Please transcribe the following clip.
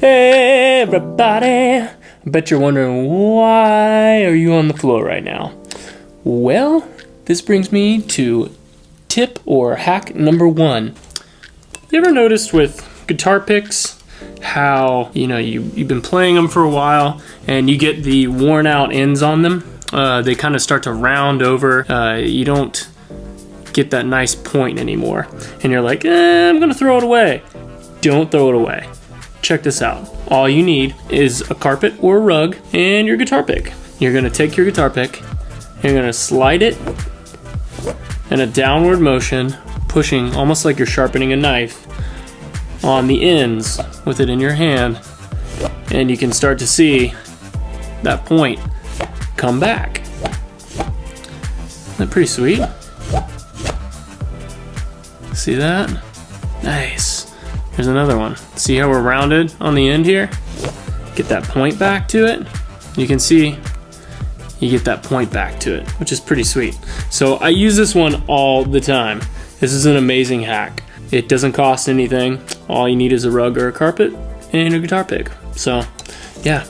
Hey everybody! I bet you're wondering, why are you on the floor right now? Well, this brings me to tip or hack number 1. You ever noticed with guitar picks how, you've been playing them for a while and you get the worn out ends on them? They kind of start to round over. You don't get that nice point anymore. And you're like, I'm gonna throw it away. Don't throw it away. Check this out. All you need is a carpet or a rug and your guitar pick. You're gonna take your guitar pick, you're gonna slide it in a downward motion, pushing almost like you're sharpening a knife on the ends with it in your hand, and you can start to see that point come back. Isn't that pretty sweet? See that? Nice. Here's another one. See how we're rounded on the end here? Get that point back to it. You can see you get that point back to it, which is pretty sweet. So I use this one all the time. This is an amazing hack. It doesn't cost anything. All you need is a rug or a carpet and a guitar pick. So, yeah.